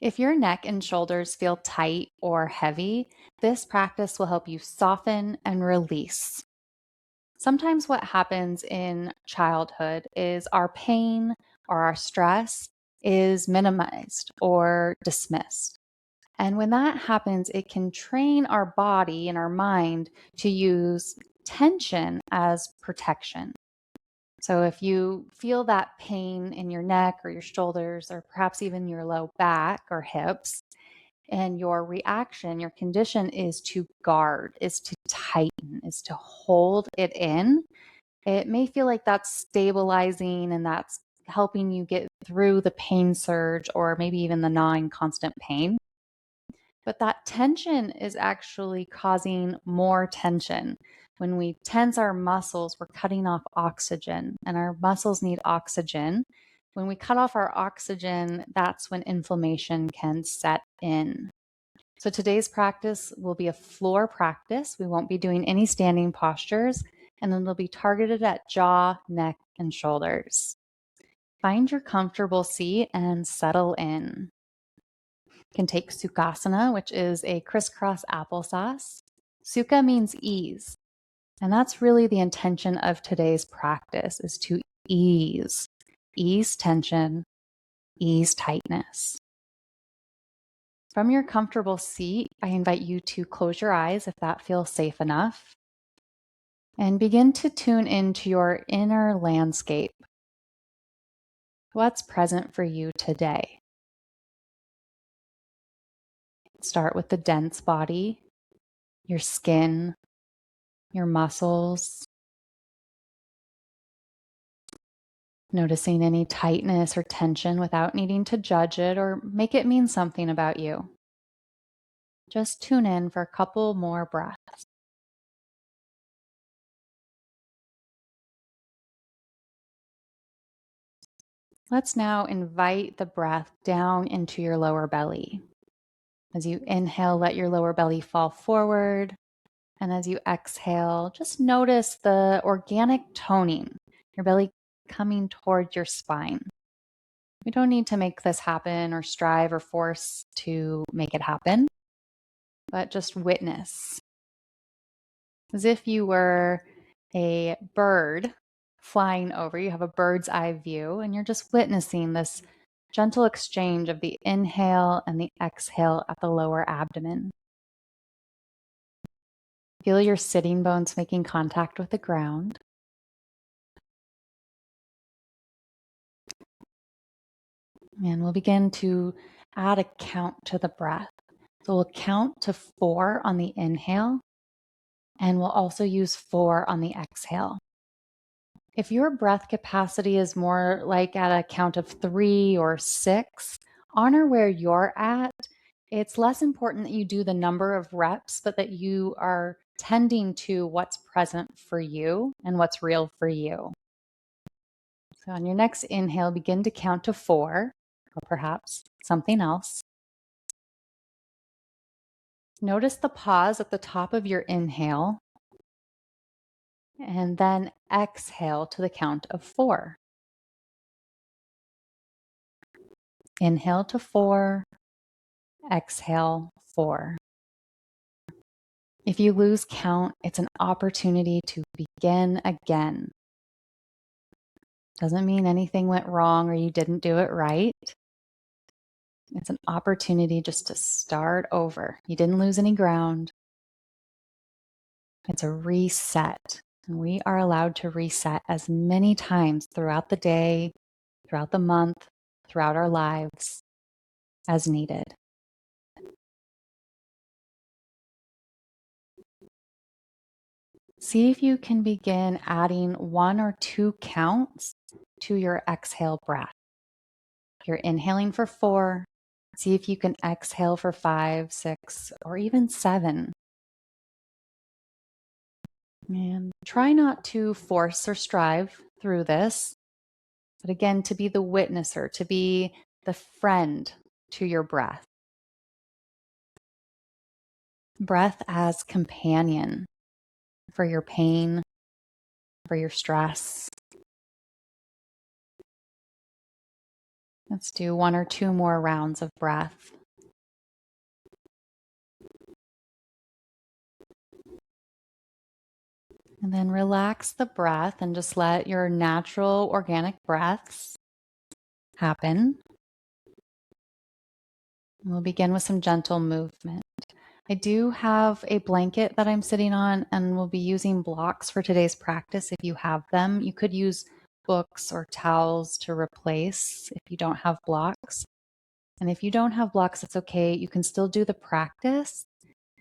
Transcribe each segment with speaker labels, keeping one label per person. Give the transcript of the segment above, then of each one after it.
Speaker 1: If your neck and shoulders feel tight or heavy, this practice will help you soften and release. Sometimes what happens in childhood is our pain or our stress is minimized or dismissed. And when that happens, it can train our body and our mind to use tension as protection. So if you feel that pain in your neck or your shoulders, or perhaps even your low back or hips, and your reaction, your condition is to guard, is to tighten, is to hold it in, it may feel like that's stabilizing and that's helping you get through the pain surge or maybe even the gnawing constant pain. But that tension is actually causing more tension. When we tense our muscles, we're cutting off oxygen, and our muscles need oxygen. When we cut off our oxygen, that's when inflammation can set in. So today's practice will be a floor practice. We won't be doing any standing postures, and then it'll be targeted at jaw, neck, and shoulders. Find your comfortable seat and settle in. You can take Sukhasana, which is a crisscross applesauce. Sukha means ease. And that's really the intention of today's practice, is to ease tension, ease tightness. From your comfortable seat, I invite you to close your eyes if that feels safe enough, and begin to tune into your inner landscape. What's present for you today? Start with the dense body, your skin, your muscles. Noticing any tightness or tension without needing to judge it or make it mean something about you. Just tune in for a couple more breaths. Let's now invite the breath down into your lower belly. As you inhale, let your lower belly fall forward. And as you exhale, just notice the organic toning, your belly coming towards your spine. We don't need to make this happen or strive or force to make it happen, but just witness. As if you were a bird flying over, you have a bird's eye view, and you're just witnessing this gentle exchange of the inhale and the exhale at the lower abdomen. Feel your sitting bones making contact with the ground. And we'll begin to add a count to the breath. So we'll count to 4 on the inhale, and we'll also use 4 on the exhale. If your breath capacity is more like at a count of 3 or 6, honor where you're at. It's less important that you do the number of reps, but that you are tending to what's present for you and what's real for you. So on your next inhale, begin to count to 4, or perhaps something else. Notice the pause at the top of your inhale, and then exhale to the count of 4. Inhale to 4, exhale 4. If you lose count, it's an opportunity to begin again. Doesn't mean anything went wrong or you didn't do it right. It's an opportunity just to start over. You didn't lose any ground. It's a reset. And we are allowed to reset as many times throughout the day, throughout the month, throughout our lives as needed. See if you can begin adding 1 or 2 counts to your exhale breath. You're inhaling for 4. See if you can exhale for 5, 6, or even 7. And try not to force or strive through this, but again, to be the witnesser, to be the friend to your breath. Breath as companion for your pain, for your stress. Let's do 1 or 2 more rounds of breath. And then relax the breath and just let your natural organic breaths happen. We'll begin with some gentle movement. I do have a blanket that I'm sitting on, and we'll be using blocks for today's practice if you have them. You could use books or towels to replace if you don't have blocks. And if you don't have blocks, it's okay. You can still do the practice.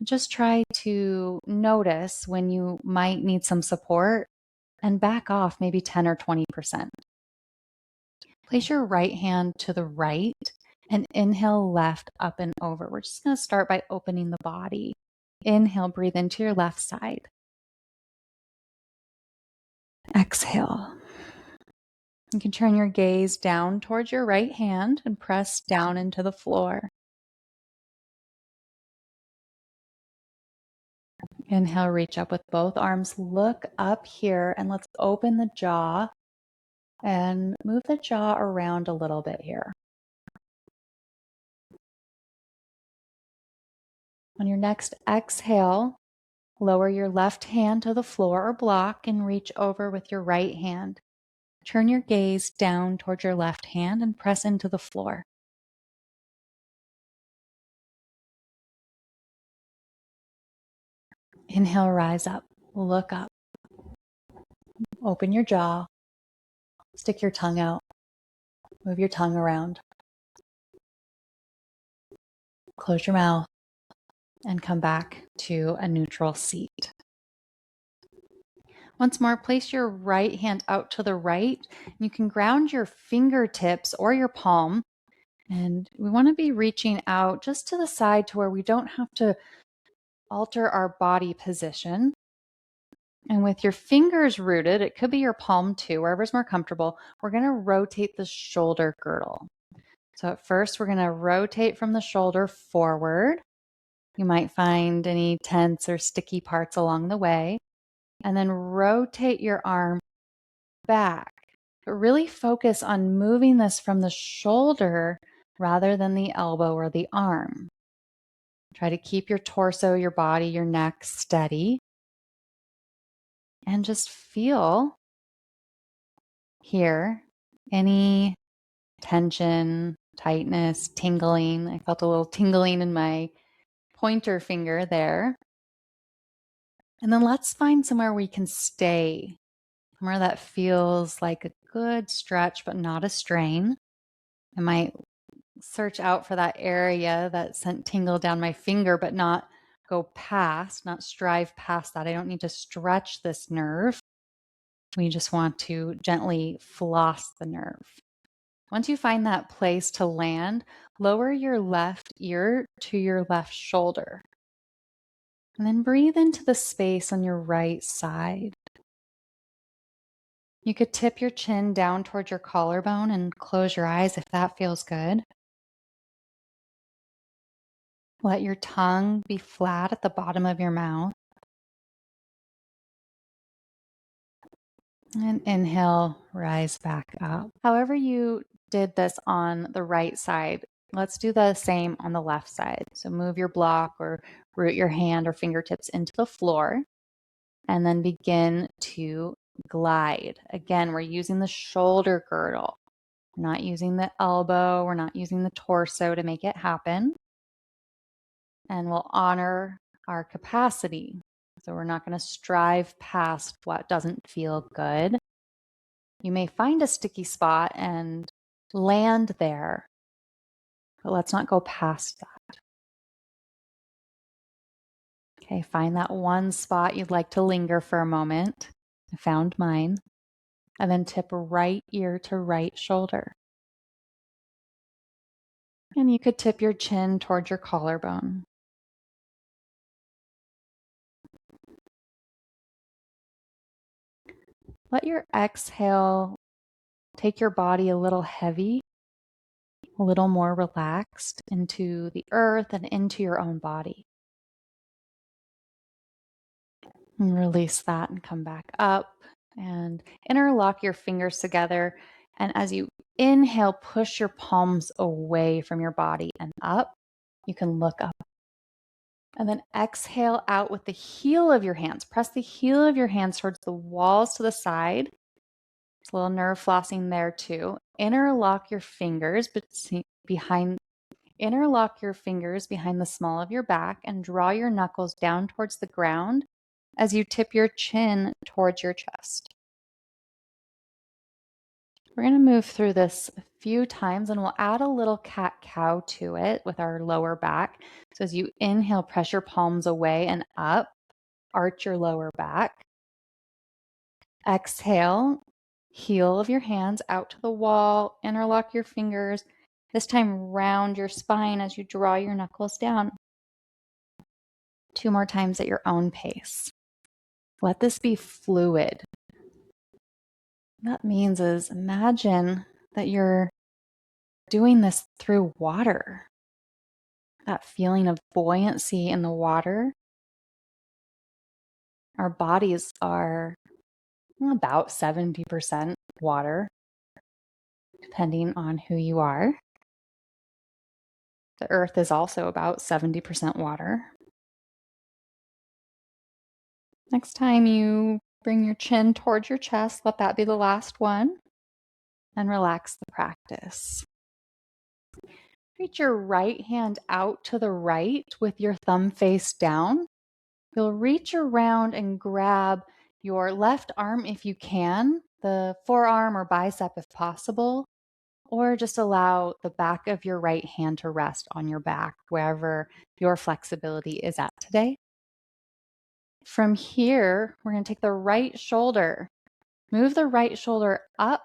Speaker 1: Just try to notice when you might need some support and back off maybe 10 or 20%. Place your right hand to the right and inhale left up and over. We're just going to start by opening the body. Inhale, breathe into your left side. Exhale. You can turn your gaze down towards your right hand and press down into the floor. Inhale, reach up with both arms. Look up here and let's open the jaw and move the jaw around a little bit here. On your next exhale, lower your left hand to the floor or block and reach over with your right hand. Turn your gaze down towards your left hand and press into the floor. Inhale, rise up, look up, open your jaw, stick your tongue out, move your tongue around, close your mouth, and come back to a neutral seat. Once more, place your right hand out to the right. You can ground your fingertips or your palm. And we want to be reaching out just to the side to where we don't have to alter our body position. And with your fingers rooted, it could be your palm too, wherever's more comfortable, we're going to rotate the shoulder girdle. So at first, we're going to rotate from the shoulder forward. You might find any tense or sticky parts along the way. And then rotate your arm back. But really focus on moving this from the shoulder rather than the elbow or the arm. Try to keep your torso, your body, your neck steady. And just feel here any tension, tightness, tingling. I felt a little tingling in my pointer finger there. And then let's find somewhere we can stay, somewhere that feels like a good stretch, but not a strain. I might search out for that area that sent tingle down my finger, but not go past, not strive past that. I don't need to stretch this nerve. We just want to gently floss the nerve. Once you find that place to land, lower your left ear to your left shoulder. And then breathe into the space on your right side. You could tip your chin down towards your collarbone and close your eyes if that feels good. Let your tongue be flat at the bottom of your mouth. And inhale, rise back up. However you did this on the right side, let's do the same on the left side. So move your block or root your hand or fingertips into the floor and then begin to glide. Again, we're using the shoulder girdle. We're not using the elbow. We're not using the torso to make it happen. And we'll honor our capacity. So we're not going to strive past what doesn't feel good. You may find a sticky spot and land there, but let's not go past that. Okay, find that one spot you'd like to linger for a moment. I found mine. And then tip right ear to right shoulder. And you could tip your chin towards your collarbone. Let your exhale take your body a little heavy, a little more relaxed into the earth and into your own body. And release that and come back up and interlock your fingers together And as you inhale, push your palms away from your body and up. You can look up. And then exhale out with the heel of your hands. Press the heel of your hands towards the walls to the side. It's a little nerve flossing there too. Interlock your fingers behind the small of your back and draw your knuckles down towards the ground as you tip your chin towards your chest. We're going to move through this a few times and we'll add a little cat-cow to it with our lower back. So as you inhale, press your palms away and up, arch your lower back. Exhale, heel of your hands out to the wall, interlock your fingers. This time round your spine as you draw your knuckles down. 2 more times at your own pace. Let this be fluid. What that means is imagine that you're doing this through water. That feeling of buoyancy in the water. Our bodies are about 70% water, depending on who you are. The earth is also about 70% water. Next time you bring your chin towards your chest, let that be the last one, and relax the practice. Reach your right hand out to the right with your thumb face down. You'll reach around and grab your left arm if you can, the forearm or bicep if possible, or just allow the back of your right hand to rest on your back, wherever your flexibility is at today. From here, we're going to take the right shoulder, move the right shoulder up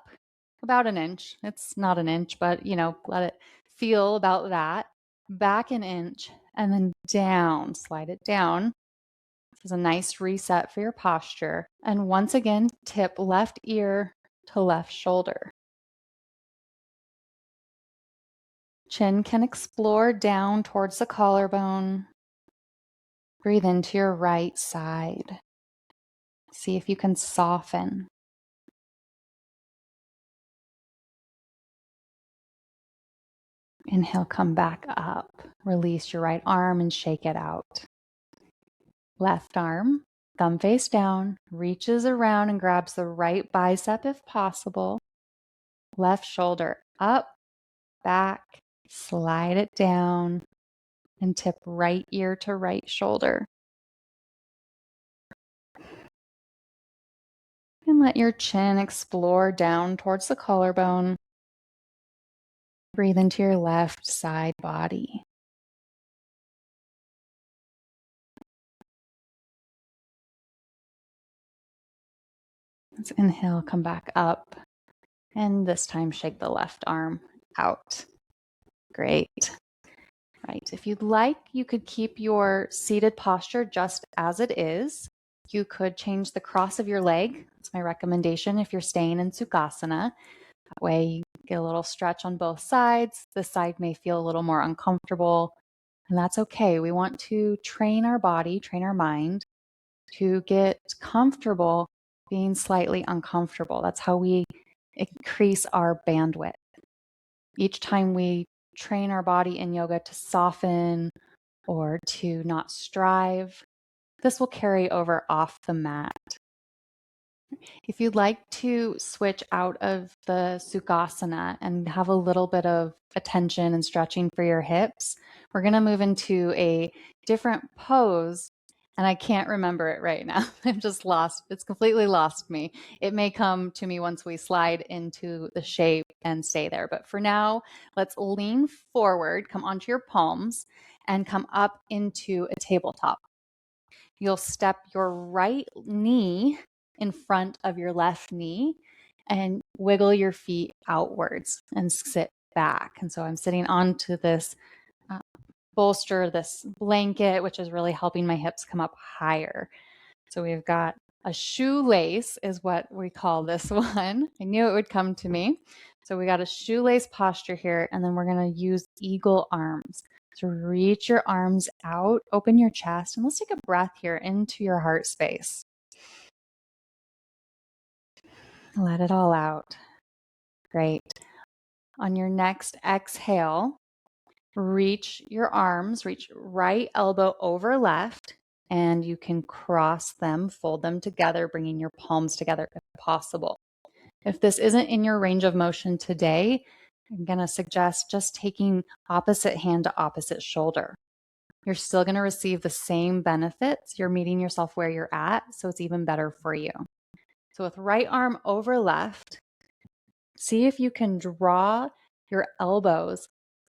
Speaker 1: about an inch. It's not an inch, but let it feel about that. Back an inch and then down, slide it down. This is a nice reset for your posture. And once again, tip left ear to left shoulder. Chin can explore down towards the collarbone. Breathe into your right side. See if you can soften. Inhale, come back up. Release your right arm and shake it out. Left arm, thumb face down, reaches around and grabs the right bicep if possible. Left shoulder up, back, slide it down, and tip right ear to right shoulder. And let your chin explore down towards the collarbone. Breathe into your left side body. Let's inhale, come back up. And this time, shake the left arm out. Great. Right. If you'd like, you could keep your seated posture just as it is. You could change the cross of your leg. That's my recommendation if you're staying in Sukhasana. That way you get a little stretch on both sides. This side may feel a little more uncomfortable, and that's okay. We want to train our body, train our mind to get comfortable being slightly uncomfortable. That's how we increase our bandwidth. Each time we train our body in yoga to soften or to not strive, this will carry over off the mat. If you'd like to switch out of the Sukhasana and have a little bit of attention and stretching for your hips, we're going to move into a different pose. And I can't remember it right now. I'm just lost. It's completely lost me. It may come to me once we slide into the shape and stay there. But for now, let's lean forward, come onto your palms, and come up into a tabletop. You'll step your right knee in front of your left knee and wiggle your feet outwards and sit back. And so I'm sitting onto this bolster, this blanket, which is really helping my hips come up higher. So we've got a shoelace is what we call this one. I knew it would come to me. So we got a shoelace posture here, and then we're going to use eagle arms. So reach your arms out, open your chest, and let's take a breath here into your heart space. Let it all out. Great. On your next exhale, reach your arms, reach right elbow over left, and you can cross them, fold them together, bringing your palms together if possible. If this isn't in your range of motion today, I'm going to suggest just taking opposite hand to opposite shoulder. You're still going to receive the same benefits. You're meeting yourself where you're at, so it's even better for you. So with right arm over left, see if you can draw your elbows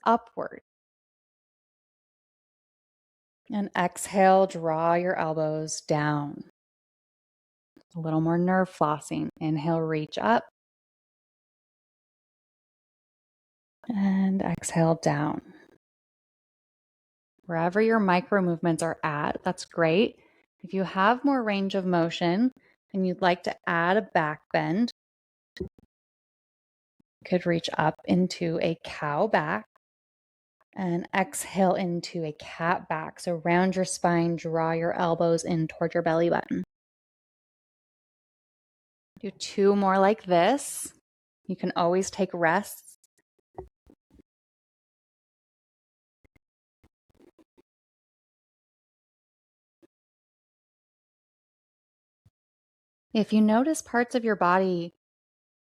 Speaker 1: upward. And exhale, draw your elbows down. A little more nerve flossing. Inhale, reach up. And exhale, down. Wherever your micro movements are at, that's great. If you have more range of motion and you'd like to add a back bend, you could reach up into a cow back and exhale into a cat back. So round your spine, draw your elbows in toward your belly button. Do 2 more like this. You can always take rests. If you notice parts of your body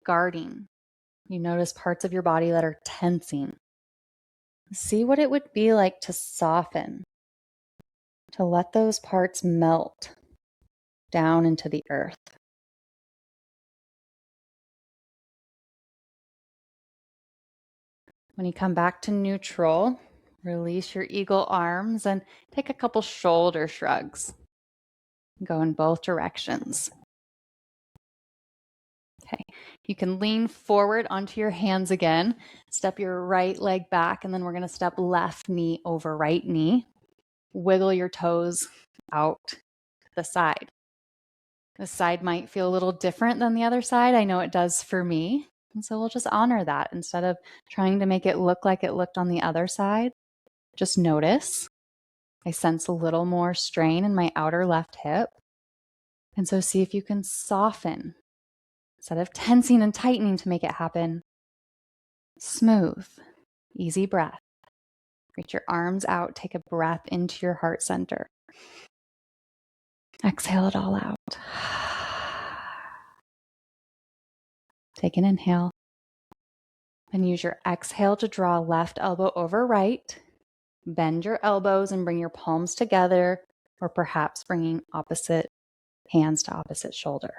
Speaker 1: guarding, you notice parts of your body that are tensing, see what it would be like to soften, to let those parts melt down into the earth. When you come back to neutral, release your eagle arms and take a couple shoulder shrugs. Go in both directions. Okay, you can lean forward onto your hands again. Step your right leg back, and then we're going to step left knee over right knee. Wiggle your toes out to the side. The side might feel a little different than the other side. I know it does for me. And so we'll just honor that instead of trying to make it look like it looked on the other side. Just notice. I sense a little more strain in my outer left hip. And so see if you can soften. Instead of tensing and tightening to make it happen, smooth, easy breath. Reach your arms out. Take a breath into your heart center. Exhale it all out. Take an inhale. And use your exhale to draw left elbow over right. Bend your elbows and bring your palms together, or perhaps bringing opposite hands to opposite shoulder.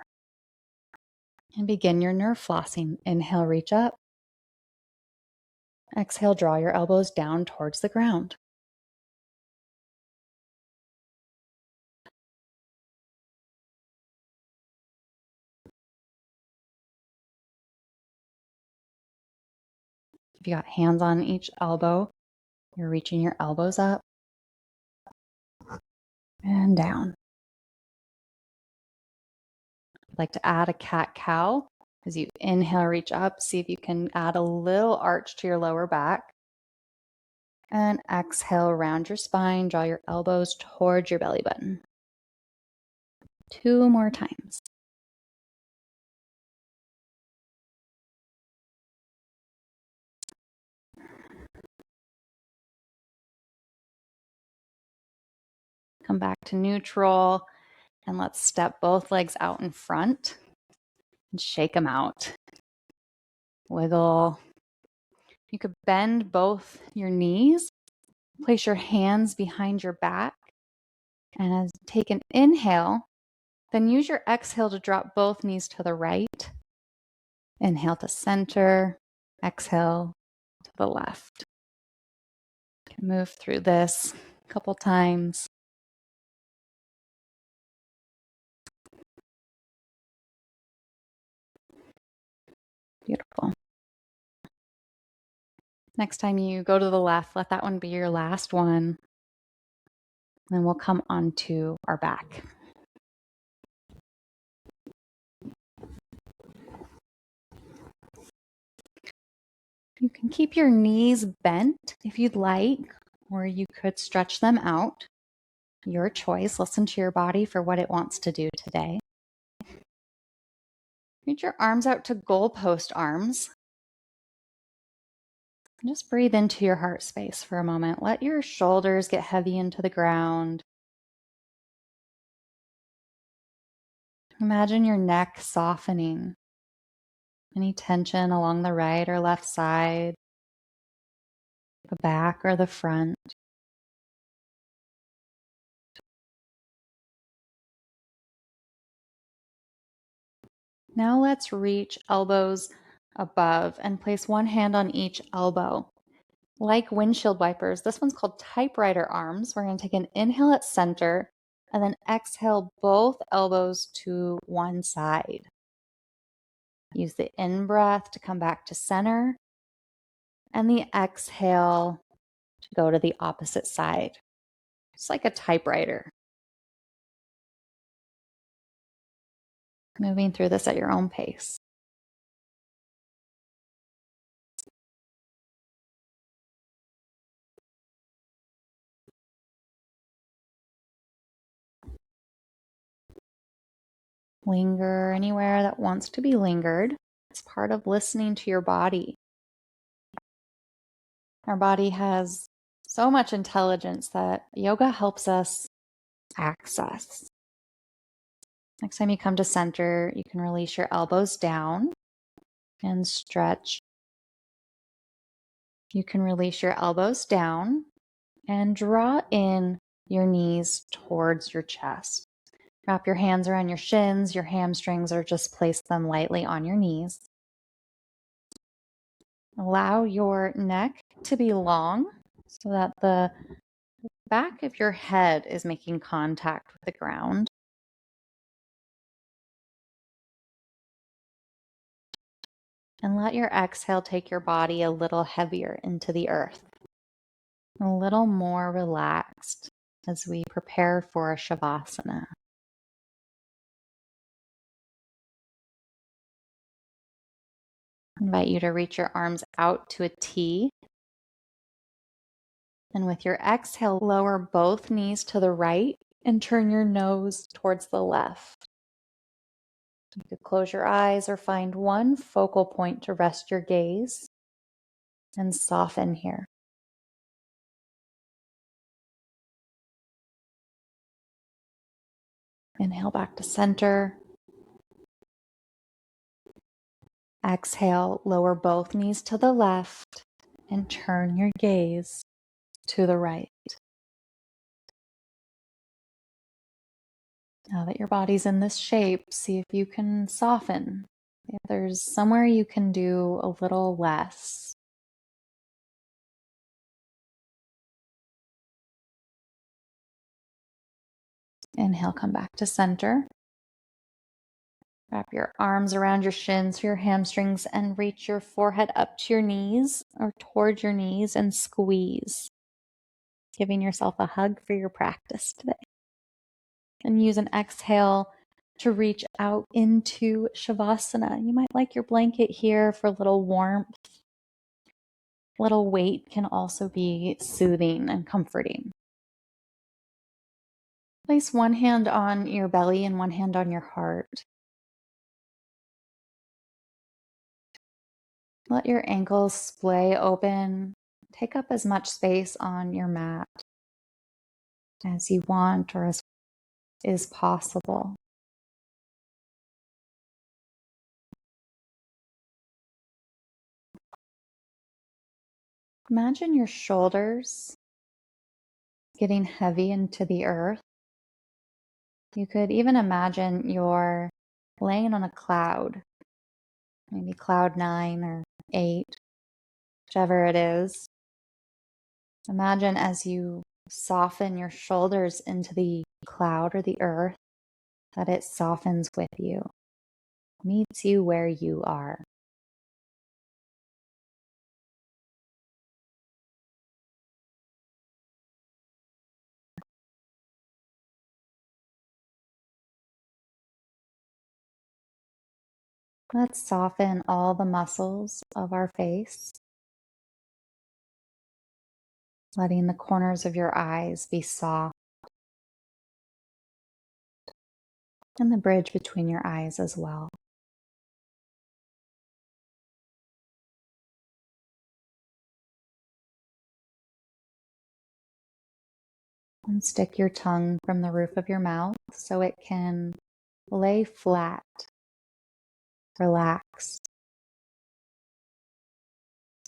Speaker 1: And begin your nerve flossing. Inhale, reach up. Exhale, draw your elbows down towards the ground. If you got hands on each elbow, you're reaching your elbows up and down. I'd like to add a cat-cow. As you inhale, reach up, see if you can add a little arch to your lower back. And exhale, round your spine, draw your elbows towards your belly button. 2 more times. Come back to neutral, and let's step both legs out in front and shake them out. Wiggle. You could bend both your knees, place your hands behind your back, and as take an inhale, then use your exhale to drop both knees to the right. Inhale to center, exhale to the left. You can move through this a couple times. Beautiful. Next time you go to the left, let that one be your last one. Then we'll come onto our back. You can keep your knees bent if you'd like, or you could stretch them out. Your choice. Listen to your body for what it wants to do today. Reach your arms out to goalpost arms. Just breathe into your heart space for a moment. Let your shoulders get heavy into the ground. Imagine your neck softening. Any tension along the right or left side, the back or the front. Now let's reach elbows above and place one hand on each elbow. Like windshield wipers, this one's called typewriter arms. We're going to take an inhale at center and then exhale both elbows to one side. Use the in-breath to come back to center and the exhale to go to the opposite side. It's like a typewriter. Moving through this at your own pace. Linger anywhere that wants to be lingered. It's part of listening to your body. Our body has so much intelligence that yoga helps us access. Next time you come to center, you can release your elbows down and stretch. You can release your elbows down and draw in your knees towards your chest. Wrap your hands around your shins, your hamstrings, or just place them lightly on your knees. Allow your neck to be long so that the back of your head is making contact with the ground. And let your exhale take your body a little heavier into the earth, a little more relaxed as we prepare for a Savasana. I invite you to reach your arms out to a T. And with your exhale, lower both knees to the right and turn your nose towards the left. You could close your eyes or find one focal point to rest your gaze and soften here. Inhale back to center. Exhale, lower both knees to the left and turn your gaze to the right. Now that your body's in this shape, see if you can soften. If there's somewhere you can do a little less. Inhale, come back to center. Wrap your arms around your shins, your hamstrings, and reach your forehead up to your knees or towards your knees and squeeze. Giving yourself a hug for your practice today. And use an exhale to reach out into Shavasana. You might like your blanket here for a little warmth. A little weight can also be soothing and comforting. Place one hand on your belly and one hand on your heart. Let your ankles splay open. Take up as much space on your mat as you want or as is possible. Imagine your shoulders getting heavy into the earth. You could even imagine you're laying on a cloud, maybe cloud 9 or 8, whichever it is. Imagine as you soften your shoulders into the cloud or the earth, that it softens with you, meets you where you are. Let's soften all the muscles of our face, letting the corners of your eyes be soft and the bridge between your eyes as well. And stick your tongue from the roof of your mouth so it can lay flat, relax.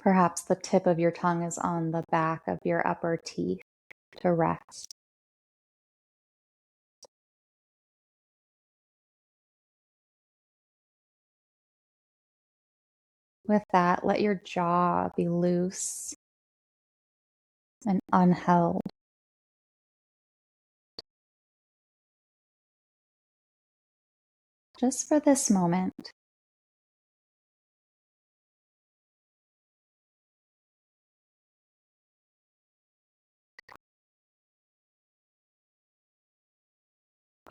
Speaker 1: Perhaps the tip of your tongue is on the back of your upper teeth to rest. With that, let your jaw be loose and unheld. Just for this moment.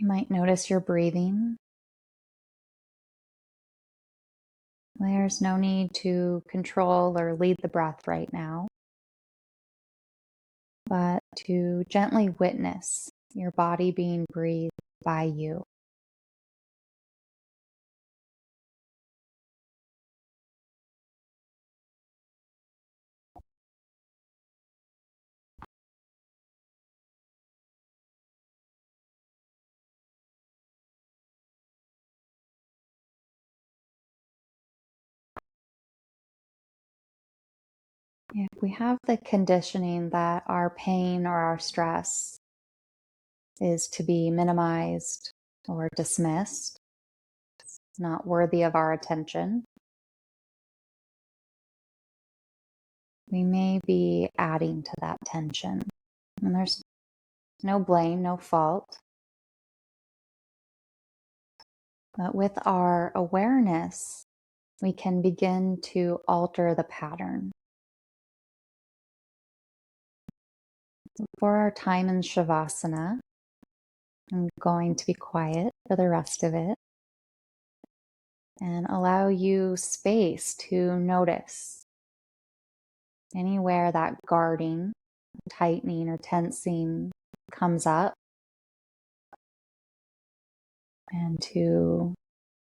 Speaker 1: You might notice your breathing. There's no need to control or lead the breath right now, but to gently witness your body being breathed by you. If we have the conditioning that our pain or our stress is to be minimized or dismissed, not worthy of our attention, we may be adding to that tension. And there's no blame, no fault. But with our awareness, we can begin to alter the pattern. For our time in Savasana, I'm going to be quiet for the rest of it and allow you space to notice anywhere that guarding, tightening, or tensing comes up, and to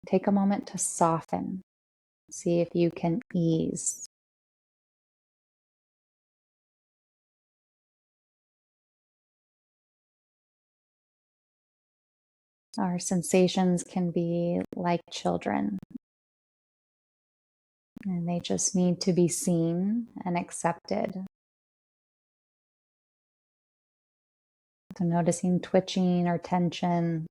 Speaker 1: take a moment to soften. See if you can ease. Our sensations can be like children, and they just need to be seen and accepted. So noticing twitching or tension,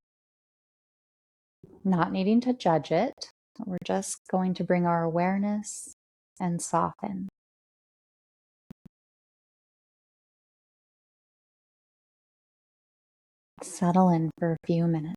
Speaker 1: not needing to judge it. We're just going to bring our awareness and soften. Settle in for a few minutes.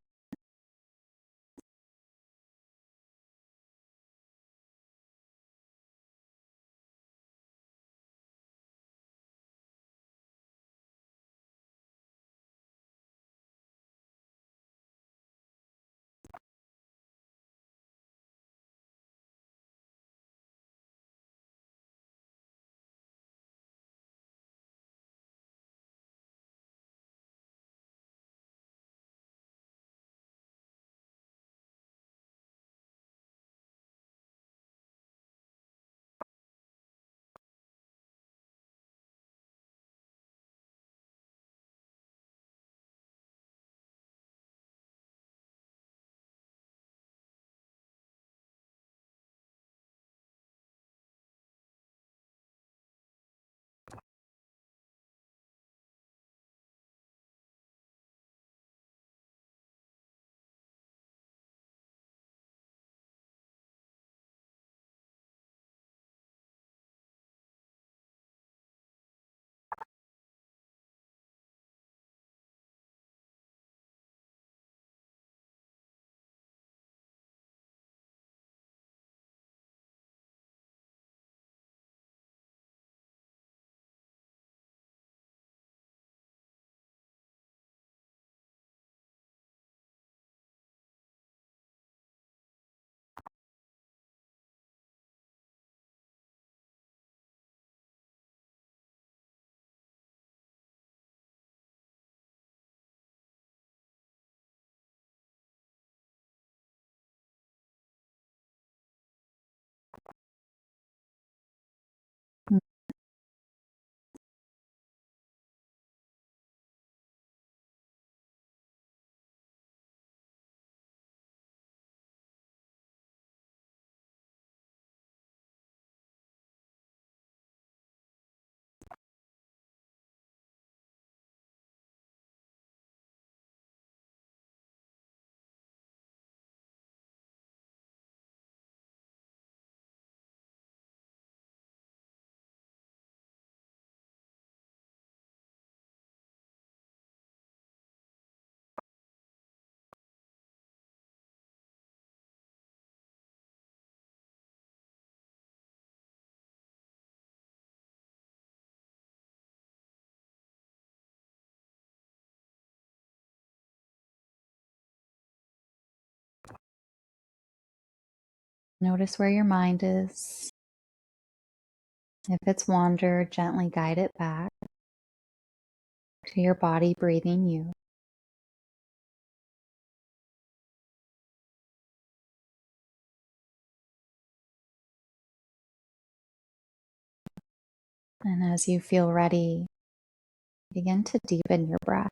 Speaker 1: Notice where your mind is. If it's wandered, gently guide it back to your body breathing you. And as you feel ready, begin to deepen your breath.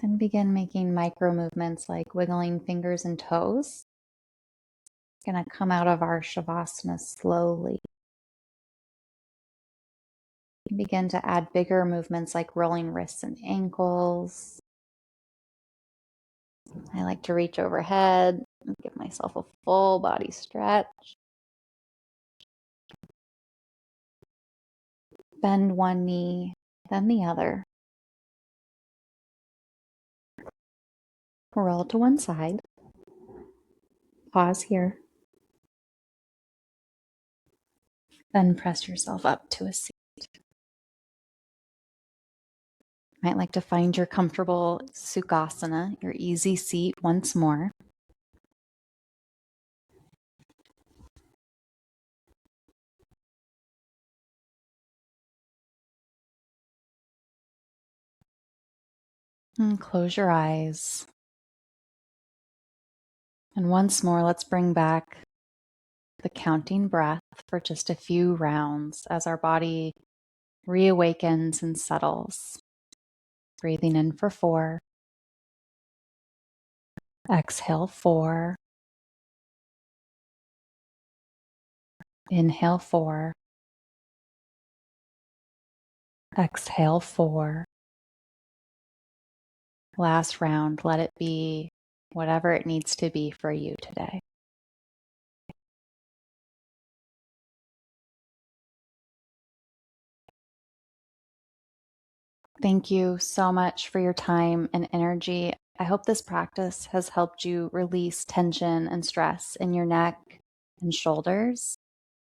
Speaker 1: Then begin making micro movements like wiggling fingers and toes. Going to come out of our Savasana slowly. Begin to add bigger movements like rolling wrists and ankles. I like to reach overhead and give myself a full body stretch. Bend one knee, then the other. Roll to one side. Pause here. Then press yourself up to a seat. You might like to find your comfortable Sukhasana, your easy seat once more. And close your eyes. And once more, let's bring back the counting breath for just a few rounds as our body reawakens and settles. Breathing in for 4. Exhale 4. Inhale 4. Exhale 4. Last round, let it be whatever it needs to be for you today. Thank you so much for your time and energy. I hope this practice has helped you release tension and stress in your neck and shoulders.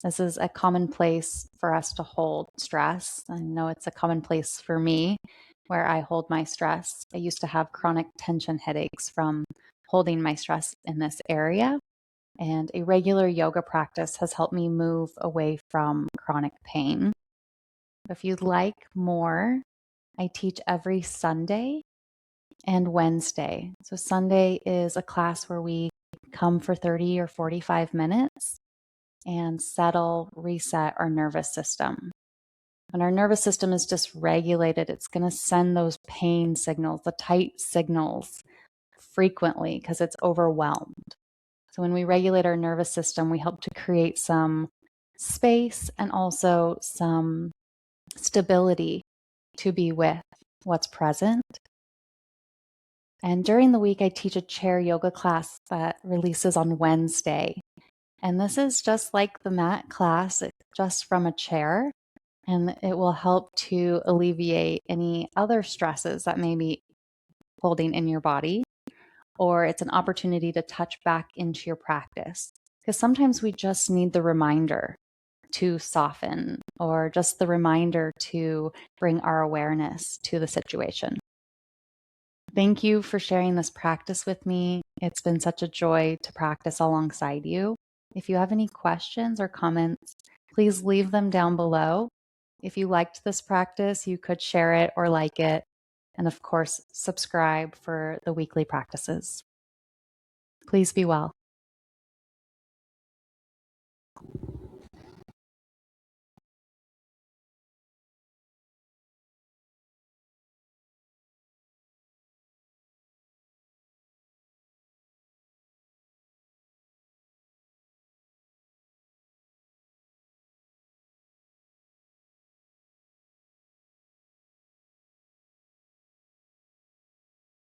Speaker 1: This is a common place for us to hold stress. I know it's a common place for me where I hold my stress. I used to have chronic tension headaches from holding my stress in this area, and a regular yoga practice has helped me move away from chronic pain. If you'd like more, I teach every Sunday and Wednesday. So Sunday is a class where we come for 30 or 45 minutes and settle, reset our nervous system. When our nervous system is dysregulated, it's going to send those pain signals, the tight signals, frequently because it's overwhelmed. So when we regulate our nervous system, we help to create some space and also some stability to be with what's present. And during the week, I teach a chair yoga class that releases on Wednesday. And this is just like the mat class, it's just from a chair. And it will help to alleviate any other stresses that may be holding in your body. Or it's an opportunity to touch back into your practice. Because sometimes we just need the reminder to soften, or just the reminder to bring our awareness to the situation. Thank you for sharing this practice with me. It's been such a joy to practice alongside you. If you have any questions or comments, please leave them down below. If you liked this practice, you could share it or like it. And of course, subscribe for the weekly practices. Please be well.